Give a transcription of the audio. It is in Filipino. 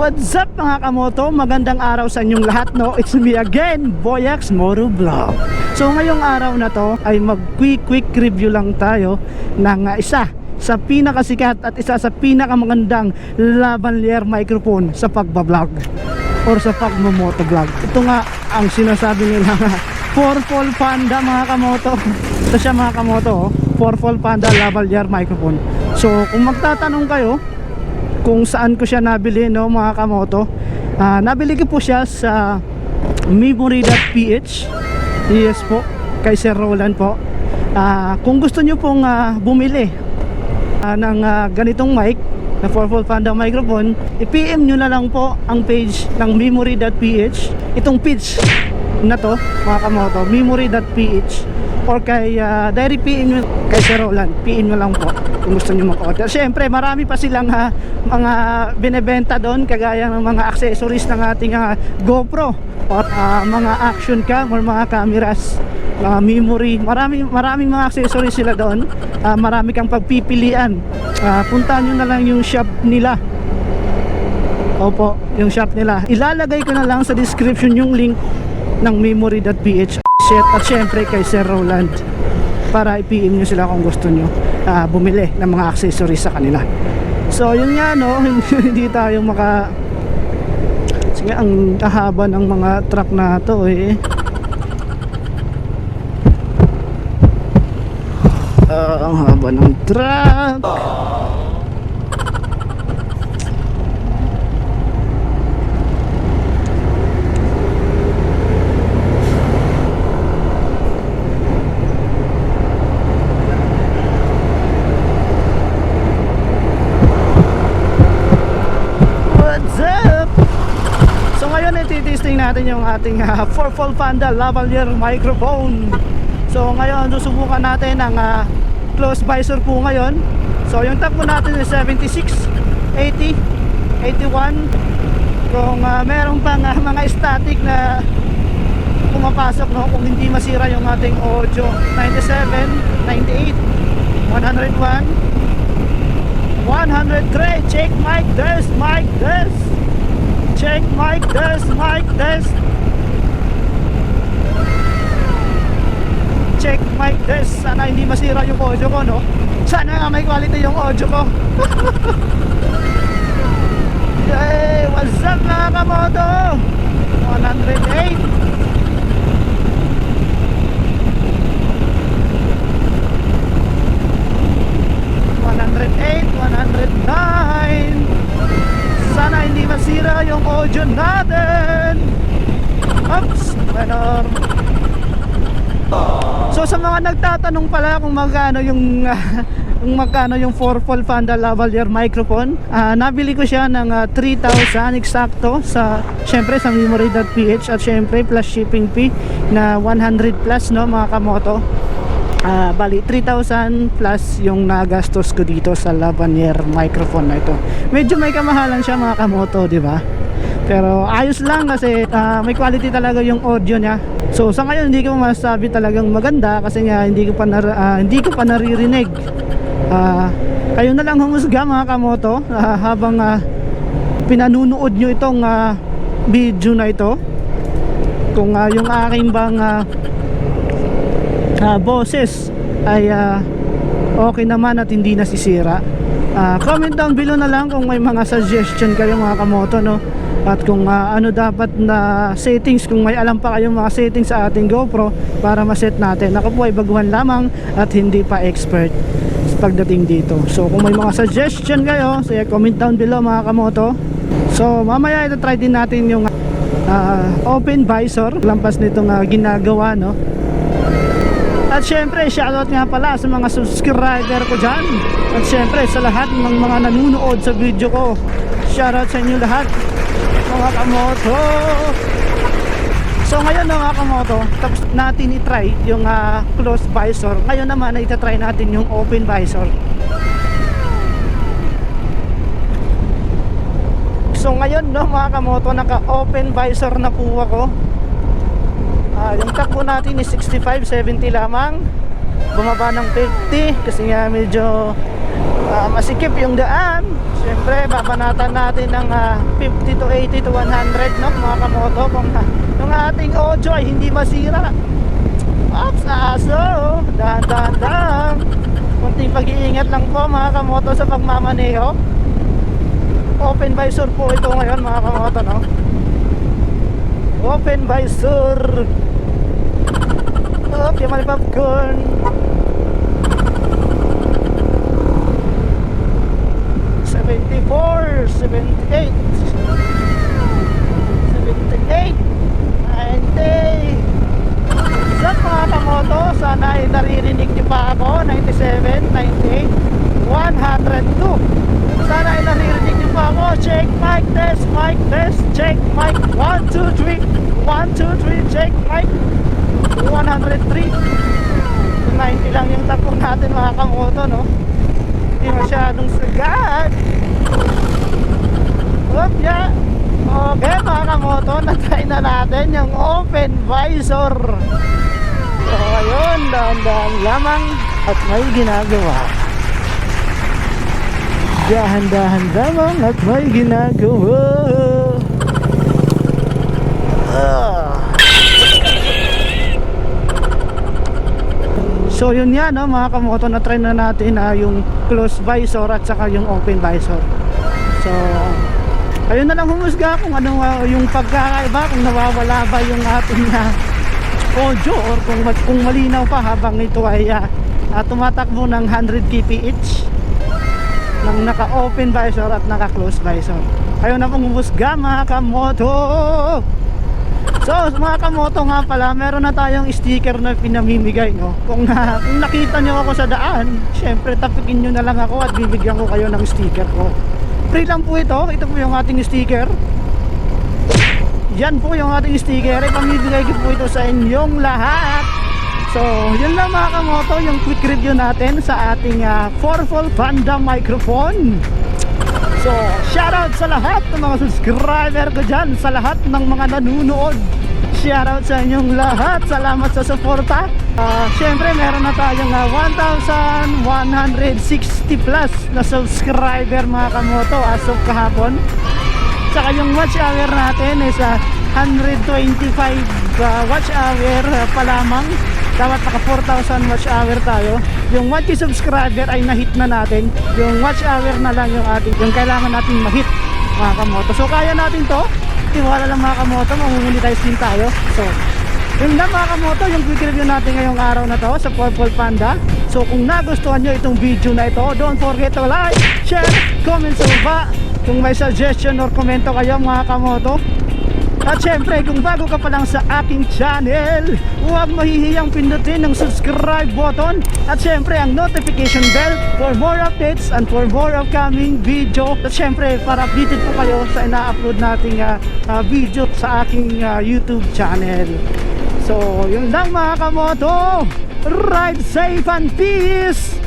What's up mga kamoto? Magandang araw sa inyong lahat, no? It's me again, Boyax Moto Vlog. So ngayong araw na to ay quick review lang tayo ng isa sa pinakasikat at isa sa pinakamagandang lavalier microphone sa pagbablog or sa pagmamotovlog. Ito nga ang sinasabi nila Purple Panda mga kamoto. Ito siya mga kamoto, Purple Panda lavalier microphone. So kung magtatanong kayo kung saan ko siya nabili, no mga kamoto, nabili ko po siya sa memory.ph. Yes po, kay Sir Roland po. Kung gusto nyo pong bumili ng ganitong mic na Purple Panda microphone, i-PM nyo na lang po ang page ng memory.ph. Itong page na to mga kamoto, memory.ph, or kay direct PM nyo kay Sir Roland. PM nyo lang po kung gusto nyo mag-order. Siyempre marami pa silang mga binebenta doon, kagaya ng mga accessories ng ating GoPro at mga action cam or mga cameras, mga memory. Maraming mga accessories sila doon. Marami kang pagpipilian. Puntahan nyo na lang yung shop nila. Opo, yung shop nila. Ilalagay ko na lang sa description yung link ng memory.ph at syempre kay Sir Roland, para i-PM nyo sila kung gusto nyo bumili ng mga accessories sa kanila. So yun nga, no, hindi tayo sige, ang kahaba ng mga truck na to ang haba ng truck. Testing natin yung ating Purple Panda lavalier microphone. So ngayon susubukan natin ang close visor po ngayon. So yung takbo natin is 76, 80, 81. Kung meron pang mga static na pumapasok, no, kung hindi masira yung ating audio, 97, 98, 101, 103. Check mic test, mic test. Check mic test, mic test. Check mic test. Sana hindi masira yung audio ko, no? Sana nga may quality yung audio ko. Yay! What's up mga kamoto? 108. 109. Sana hindi masira yung audio natin. Oops, better. So sa mga nagtatanong pala kung magkano yung yung Purple Panda lavalier microphone, nabili ko siya ng 3,000 eksakto sa syempre sa memory.ph, at syempre plus shipping fee na 100 plus, no mga kamoto. Bali 3,000 plus yung nagastos ko dito sa lavalier microphone na ito. Medyo may kamahalan siya mga kamoto, di ba? Pero ayos lang kasi may quality talaga yung audio niya. So sa ngayon hindi ko masasabi talagang maganda kasi nga hindi ko pa naririnig. Kayo na lang humusga mga kamoto habang pinanunood nyo itong video na ito, kung yung aking bang boses ay okay naman at hindi nasisira. Comment down below na lang kung may mga suggestion kayo mga kamoto, no? At kung ano dapat na settings, kung may alam pa kayong mga settings sa ating GoPro para ma-set natin. Ako po ay baguhan lamang at hindi pa expert pagdating dito. So kung may mga suggestion kayo, sige, comment down below mga kamoto. So mamaya ito try din natin yung open visor, lampas nitong ginagawa, no? At syempre shoutout nga pala sa mga subscriber ko dyan, at syempre sa lahat ng mga nanunood sa video ko. Shoutout sa inyo lahat mga kamoto. So ngayon mga kamoto, tapos natin i-try yung closed visor. Ngayon naman ay ita-try natin yung open visor. So ngayon, no mga kamoto, naka-open visor na po ako. Yung takbo natin is 65-70 lamang. Bumaba ng 50 kasi nga medyo masikip yung daan. Siyempre babanatan natin ng 50 to 80 to 100, no, mga kamoto, kung yung ating audio ay hindi masira. Ops, aso, dahan-dahan. Kunting pag-iingat lang po mga kamoto sa pagmamaneho. Open visor po ito ngayon mga kamoto, no? Open visor. Okay, mali popcorn. 74, 78, 78, 90. Sa mga kamoto, sana ay naririnig niyo pa ako. 97, 98, 102. Sana ay naririnig niyo pa ako. Check mic test, check mic 1, 2, 3, 1, 2, 3, check mic 103. 90 lang yung takbo natin mga kamoto, no? Hindi masyadong sagad. Yeah. Okay mga kamoto, natry na natin yung open visor. So ayun, dahan-dahan lamang at may ginagawa. Dahan-dahan lamang at may ginagawa. So yun yan, no, mga kamoto, na-try na natin yung close visor at saka yung open visor. So ayun na lang humusga kung ano yung pagkakaiba, kung nawawala ba yung ating audio or kung malinaw pa habang ito ay tumatakbo ng 100 kph ng naka-open visor at naka-close visor. Ayun na pong humusga mga kamoto. So mga kamoto nga pala, meron na tayong sticker na pinamimigay, no? Kung nakita nyo ako sa daan, syempre tapikin nyo na lang ako at bibigyan ko kayo ng sticker ko. Free lang po ito. Ito po yung ating sticker. Yan po yung ating sticker. Ipamibigay ko po ito sa inyong lahat. So yun lang mga kamoto, yung quick review natin sa ating Powerful Panda microphone. So shoutout sa lahat ng mga subscriber ko dyan, sa lahat ng mga nanunood. Shoutout sa inyong lahat. Salamat sa suporta. Syempre meron na tayong 1,160 plus na subscriber mga kamoto as of kahapon. Saka yung watch hour natin is 125 watch hour pa lamang. Dapat naka 4,000 watch hour tayo. Yung 1K subscriber ay na-hit na natin. Yung watch hour na lang yung kailangan natin ma-hit mga kamoto. So kaya natin to. Tiwala lang mga kamoto, mamumonetize din tayo. So yun lang mga kamoto, yung quick review natin ngayong araw na to sa Purple Panda. So kung nagustuhan nyo itong video na ito, don't forget to like, share, comment sa baba. Kung may suggestion or komento kayo mga kamoto. At syempre kung bago ka pa lang sa aking channel, huwag mahihiyang pindutin ng subscribe button. At syempre ang notification bell for more updates and for more upcoming video. At syempre para updated po kayo sa ina-upload nating video sa aking YouTube channel. So yun lang mga kamoto. Ride safe and peace!